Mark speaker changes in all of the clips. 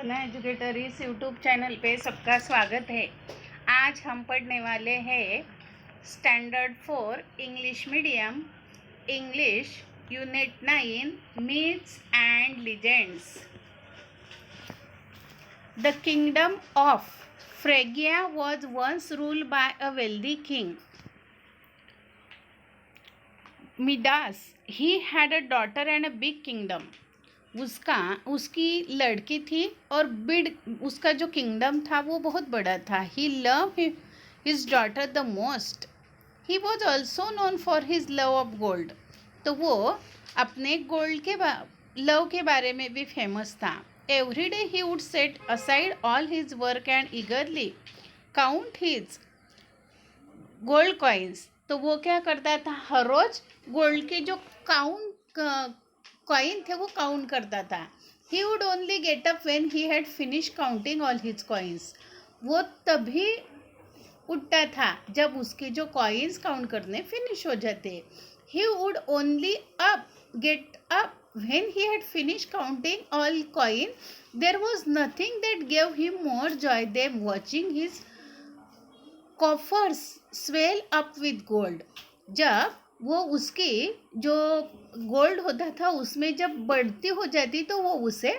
Speaker 1: सोना एजुकेटर इस YouTube channel पे सबका स्वागत है। आज हम पढ़ने वाले हैं standard 4 English medium English unit 9 myths and legends. The kingdom of Phrygia was once ruled by a wealthy king, Midas. He had a daughter and a big kingdom. उसकी लड़की थी और उसका जो किंगडम था वो बहुत बड़ा था। He love his daughter the most. He was also known for his love of gold. तो वो अपने गोल्ड के लव के बारे में भी फेमस था। Every day he would set aside all his work and ईगरली count his gold coins. तो वो क्या करता था, हर रोज गोल्ड के जो कॉइन थे वो काउंट करता था। ही would only get up when he had finish counting all his coins. वो तभी उठता था जब उसके जो कॉइन्स काउंट करने फिनिश हो जाते। He would only get up when he had finish counting all coin. There was nothing that gave him more joy than watching his coffers swell up with gold. जब वो उसकी जो gold होता था उसमें जब बढ़ती हो जाती तो वो उसे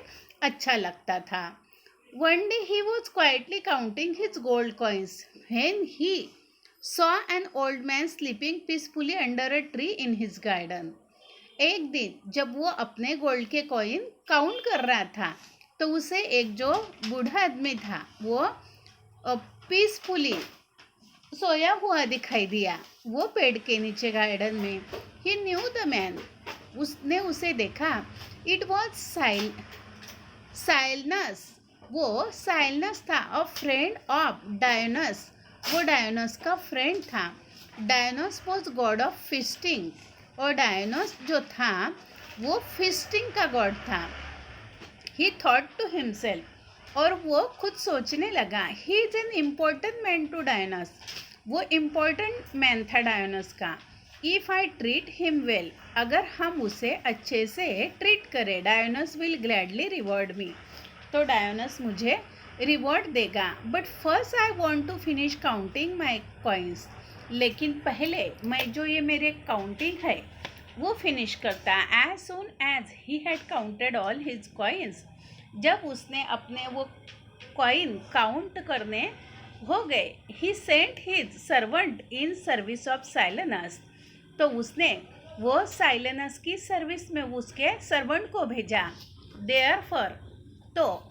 Speaker 1: अच्छा लगता था। One day he was quietly counting his gold coins when he saw an old man sleeping peacefully under a tree in his garden. एक दिन जब वो अपने गोल्ड के कॉइन काउंट कर रहा था तो उसे एक जो बूढ़ा आदमी था वो पीसफुली सोया हुआ दिखाई दिया। वो पेड़ के नीचे गार्डन में। He knew the man. उसने उसे देखा। It was Silenus. वो साइलनस था, अ फ्रेंड ऑफ डायोनस। वो डायोनस का फ्रेंड था। Dionysus was god of feasting. और डायोनस जो था वो फिस्टिंग का गॉड था। He thought to himself. और वो खुद सोचने लगा, he is an important man to Dionysus. वो इम्पोर्टेंट मैन था डायोनस का। If I treat him well, अगर हम उसे अच्छे से ट्रीट करें, Dionysus will gladly reward me. तो डायोनस मुझे रिवॉर्ड देगा। But first I want to finish counting my coins. लेकिन पहले मैं जो ये मेरे काउंटिंग है वो फिनिश करता। As soon as he had counted all his coins. जब उसने अपने वो कॉइन काउंट करने हो गए, he sent his servant in service of Silenus. तो उसने वो साइलेनस की सर्विस में उसके सर्वेंट को भेजा। देयरफॉर, तो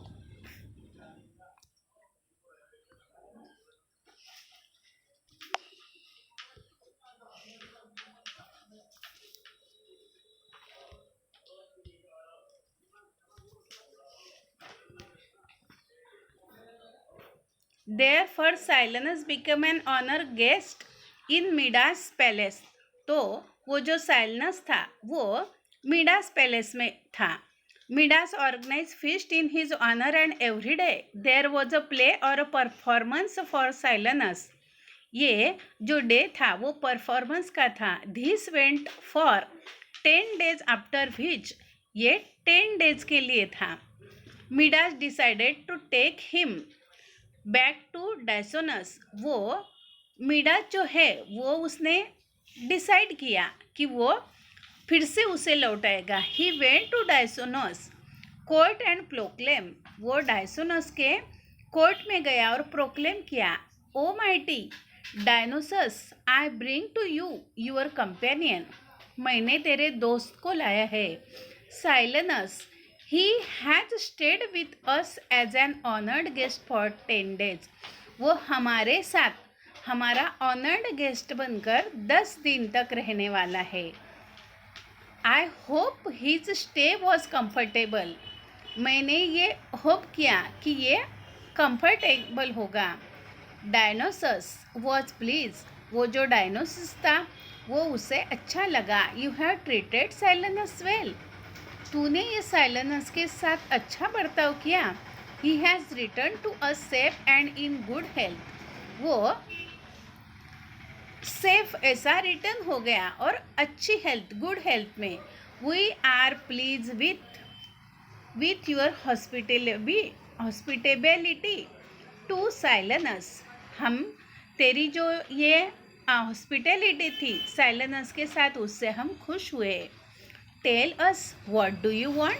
Speaker 1: Therefore Silenus became an honor guest in Midas palace. तो वो जो साइलनस था वो मिडास पैलेस में था। Midas organize feast in his honour and every day there was a play or a performance for साइलनस। ये जो डे था वो परफॉर्मेंस का था। This went for 10 days after which, ये 10 days के लिए था। Midas decided to take him back to Dionysus. वो मिडास जो है वो उसने डिसाइड किया कि वो फिर से उसे लौटाएगा। He went to Dionysus court and proclaim. वो डायसोनस के कोर्ट में गया और प्रोक्लेम किया, O mighty Dionysus, I bring to you your companion. मैंने तेरे दोस्त को लाया है, साइलेनस। He has stayed with us as an honored guest for 10 days. वो हमारे साथ हमारा ऑनर्ड गेस्ट बनकर 10 दिन तक रहने वाला है। I hope his stay was comfortable. मैंने ये होप किया कि ये कंफर्टेबल होगा। Dionysus was pleased. वो जो डायनोसस था वो उसे अच्छा लगा। You have treated Silenus well. तूने ये साइलेनस के साथ अच्छा बर्ताव किया। He has return to us safe and in good health. वो सेफ ऐसा रिटर्न हो गया और अच्छी हेल्थ, गुड हेल्थ में। We are pleased with with your hospitality to Silenus. हम तेरी जो ये हॉस्पिटैलिटी थी साइलेनस के साथ, उससे हम खुश हुए. Tell us what do you want.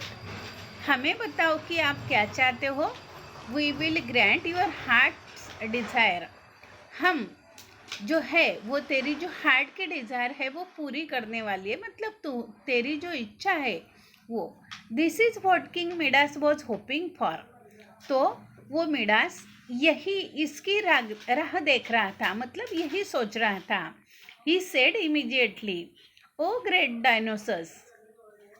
Speaker 1: हमें बताओ कि आप क्या चाहते हो. We will grant your heart's desire. हम जो है वो तेरी जो हार्ट की डिज़ायर है वो पूरी करने वाली है, मतलब तू तेरी जो इच्छा है वो. This is what king Midas was hoping for. तो वो मिडास यही इसकी राह देख रहा था, मतलब यही सोच रहा था. He said immediately, oh great Dionysus,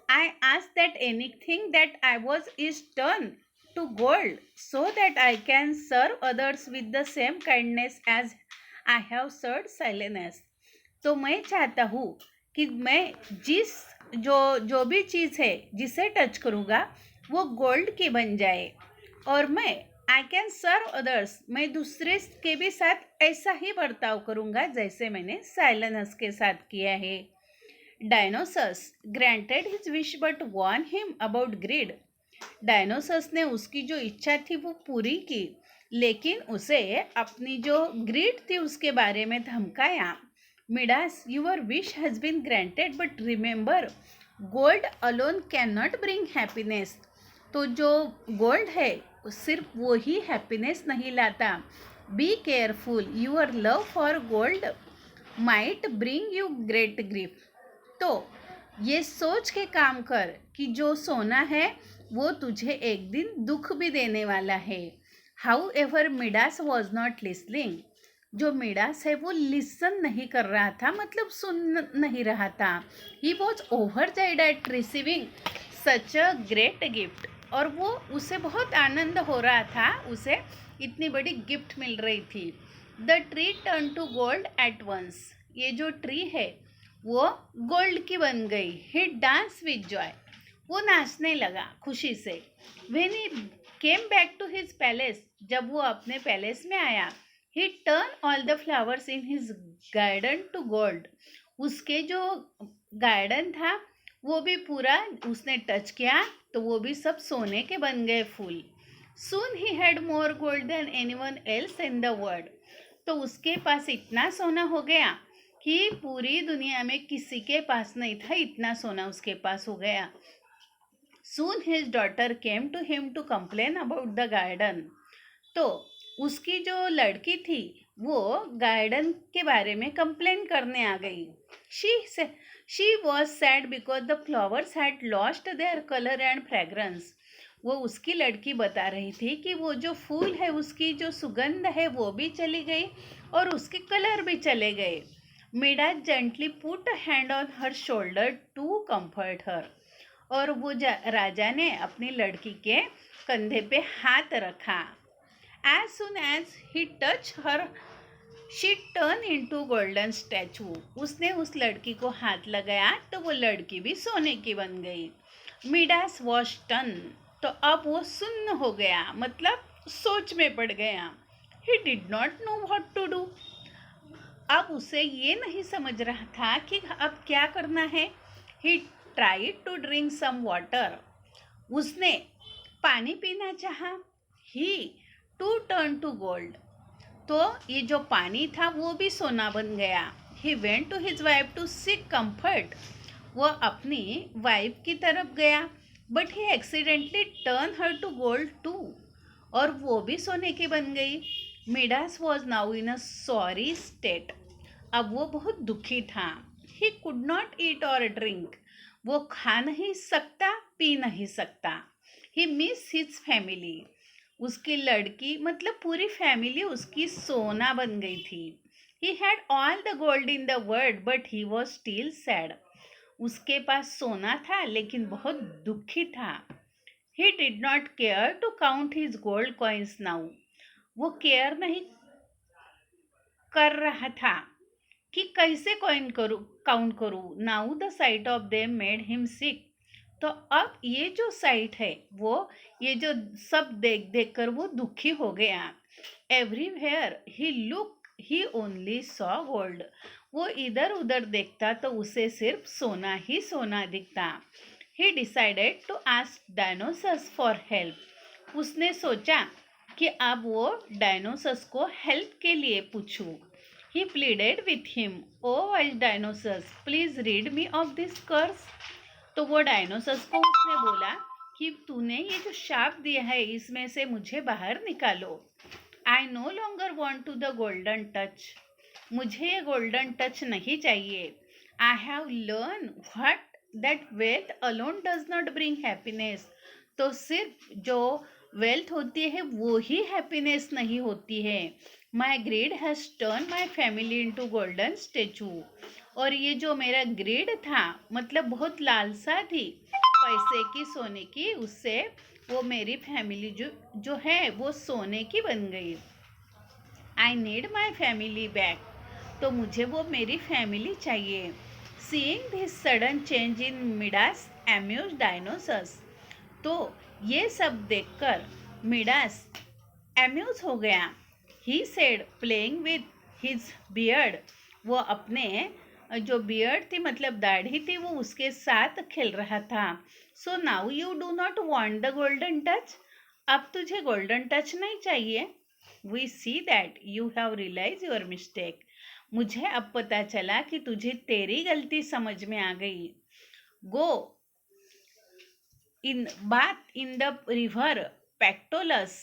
Speaker 1: I ask that anything that I was is turned to gold so that I can serve others with the same kindness as I have served Silenus. तो मैं चाहता हूँ कि मैं जो भी चीज़ है जिसे टच करूँगा वो गोल्ड की बन जाए, और मैं आई कैन सर्व अदर्स, मैं दूसरे के भी साथ ऐसा ही बर्ताव करूँगा जैसे मैंने साइलेनस के साथ किया है. Dionysus granted his wish but warn him about greed. Dionysus ने उसकी जो इच्छा थी वो पूरी की, लेकिन उसे अपनी जो ग्रीड थी उसके बारे में धमकाया. Midas, your wish has been granted but remember gold alone can not bring happiness. तो जो गोल्ड है सिर्फ वो ही हैप्पीनेस नहीं लाता. Be careful, your love for gold might bring you great grief. तो ये सोच के काम कर कि जो सोना है वो तुझे एक दिन दुख भी देने वाला है. How ever Midas was not listening. जो मिडास है वो लिसन नहीं कर रहा था, मतलब सुन नहीं रहा था. He was overjoyed at receiving such a great gift. और वो उसे बहुत आनंद हो रहा था, उसे इतनी बड़ी गिफ्ट मिल रही थी. The tree turn to gold at once. ये जो ट्री है वो गोल्ड की बन गई. He dance with joy. वो नाचने लगा खुशी से. When he came back to his palace. जब वो अपने पैलेस में आया, he turn all the flowers in his garden to gold. उसके जो गार्डन था वो भी पूरा उसने टच किया तो वो भी सब सोने के बन गए फूल. Soon he had more gold than anyone else in the world. तो उसके पास इतना सोना हो गया कि पूरी दुनिया में किसी के पास नहीं था, इतना सोना उसके पास हो गया. Soon his daughter came to him to complain about the garden. तो उसकी जो लड़की थी वो गार्डन के बारे में कंप्लेन करने आ गई. She was sad because the flowers had lost their colour and fragrance. वो उसकी लड़की बता रही थी कि वो जो फूल है उसकी जो सुगंध है वो भी चली गई और उसके कलर भी चले गए. Midas gently put hand on her shoulder to comfort her. और वो राजा ने अपनी लड़की के कंधे पे हाथ रखा. As soon as he touch her she turn into golden statue. उसने उस लड़की को हाथ लगाया तो वो लड़की भी सोने की बन गई. Midas was stun. तो अब वो सुन्न हो गया, मतलब सोच में पड़ गया. He did not know what to do. अब उसे ये नहीं समझ रहा था कि अब क्या करना है. He tried to drink some water. उसने पानी पीना चाहा. He too turn to gold. तो ये जो पानी था वो भी सोना बन गया. He went to his wife to seek comfort. वो अपनी वाइफ की तरफ गया, but he accidentally turn her to gold too. और वो भी सोने की बन गई. Midas was now in a sorry state. अब वो बहुत दुखी था. ही कुड नॉट ईट और ड्रिंक. वो खा नहीं सकता, पी नहीं सकता. ही मिस हिज फैमिली. उसकी लड़की मतलब पूरी फैमिली उसकी सोना बन गई थी. He had all the gold in the world but he was still sad. उसके पास सोना था लेकिन बहुत दुखी था. He did not care to count his gold coins now. वो केयर नहीं कर रहा था कि कैसे कॉइन काउंट करूँ. Now the sight of them made him sick. तो अब ये जो साइट है वो ये जो सब देख देख कर वो दुखी हो गया. Everywhere he look he only saw gold. वो इधर उधर देखता तो उसे सिर्फ सोना ही सोना दिखता. He decided to ask Dionysus for help. उसने सोचा कि अब वो डायनोसर्स को हेल्प के लिए पूछूं। He pleaded with him, O wild Dionysus please rid me of this curse. तो वो डायनोसर्स को उसने बोला कि तूने ये जो शाप दिया है इसमें से मुझे बाहर निकालो। I no longer want to the golden touch. मुझे ये गोल्डन टच नहीं चाहिए। I have learn what that wealth alone does not bring happiness. तो सिर्फ जो वेल्थ होती है वो ही हैप्पीनेस नहीं होती है। My greed has turn my family into golden statue. और ये जो मेरा ग्रीड था, मतलब बहुत लालसा थी पैसे की, सोने की, उससे वो मेरी फैमिली जो है वो सोने की बन गई। I need my family back. तो मुझे वो मेरी फैमिली चाहिए। Seeing this sudden change in Midas amuse Dionysus. तो ये सब देखकर मिडास अम्यूज हो गया। He said playing with his beard. वो अपने जो बियर्ड थी, मतलब दाढ़ी थी, वो उसके साथ खेल रहा था। So now you do not want the golden touch. अब तुझे गोल्डन टच नहीं चाहिए। We see that you have realise your mistake. मुझे अब पता चला कि तुझे तेरी गलती समझ में आ गई। Go in bath in the river Pactolus.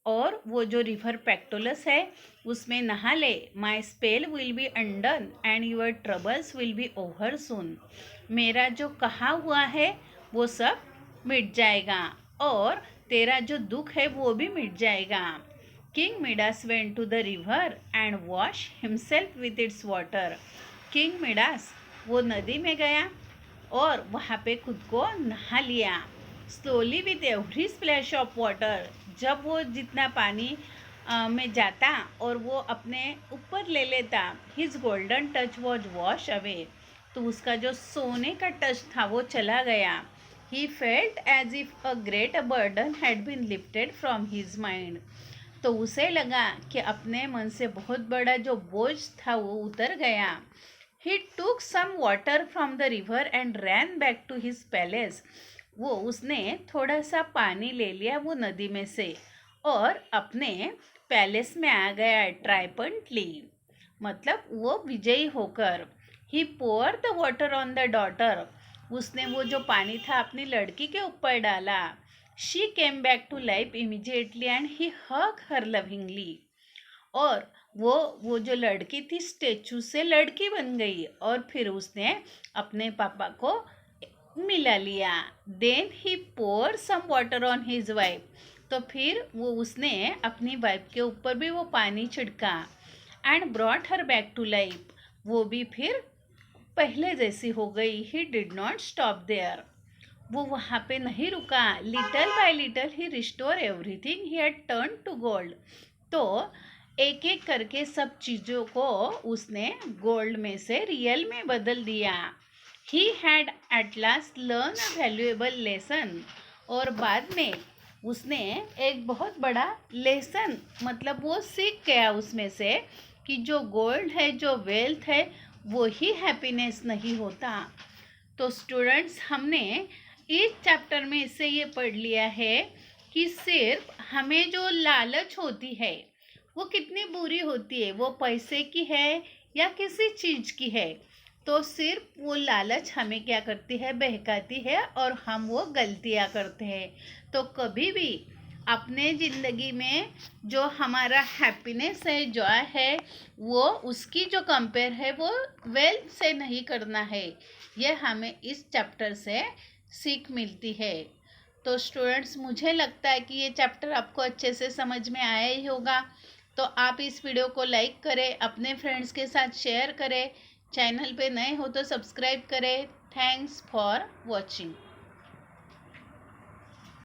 Speaker 1: और वो जो रिवर पैक्टोलस है उसमें नहा ले। My spell will be undone and your troubles will be over soon. मेरा जो कहा हुआ है वो सब मिट जाएगा और तेरा जो दुख है वो भी मिट जाएगा। King Midas went to the river and wash himself with its water. King Midas वो नदी में गया और वहाँ पे खुद को नहा लिया। Slowly with every splash of water. जब वो जितना पानी में जाता और वो अपने ऊपर ले लेता, his golden touch was wash away. तो उसका जो सोने का टच था वो चला गया। He felt as if a great burden had been lifted from his mind. तो उसे लगा कि अपने मन से बहुत बड़ा जो बोझ था वो उतर गया। He took some water from the river and ran back to his palace. वो उसने थोड़ा सा पानी ले लिया वो नदी में से और अपने पैलेस में आ गया ट्राइपंटली, मतलब वो विजयी होकर। He pour the water on the daughter. उसने वो जो पानी था अपनी लड़की के ऊपर डाला। She came back to life immediately and he hug her lovingly. और वो जो लड़की थी स्टेचू से लड़की बन गई और फिर उसने अपने पापा को मिला लिया। Then he pour some water on his wife. तो फिर वो उसने अपनी वाइफ के ऊपर भी वो पानी छिड़का। And brought her back to life. वो भी फिर पहले जैसी हो गई। He did not stop there. वो वहाँ पे नहीं रुका। Little by little he restore everything he had turn to gold. तो एक एक करके सब चीज़ों को उसने गोल्ड में से रियल में बदल दिया। He had at last learn a valuable lesson. और बाद में उसने एक बहुत बड़ा लेसन, मतलब वो सीख गया उसमें से कि जो गोल्ड है, जो वेल्थ है, वो ही हैप्पीनेस नहीं होता। तो स्टूडेंट्स, हमने इस चैप्टर में इससे ये पढ़ लिया है कि सिर्फ हमें जो लालच होती है वो कितनी बुरी होती है, वो पैसे की है या किसी चीज़ की है। तो सिर्फ वो लालच हमें क्या करती है, बहकाती है और हम वो गलतियाँ करते हैं। तो कभी भी अपने ज़िंदगी में जो हमारा हैप्पीनेस है, जॉय है, वो उसकी जो कंपेयर है वो वेल्थ से नहीं करना है। ये हमें इस चैप्टर से सीख मिलती है। तो स्टूडेंट्स, मुझे लगता है कि ये चैप्टर आपको अच्छे से समझ में आया ही होगा। तो आप इस वीडियो को लाइक करें, अपने फ्रेंड्स के साथ शेयर करें, चैनल पे नए हो तो सब्सक्राइब करें। Thanks for watching.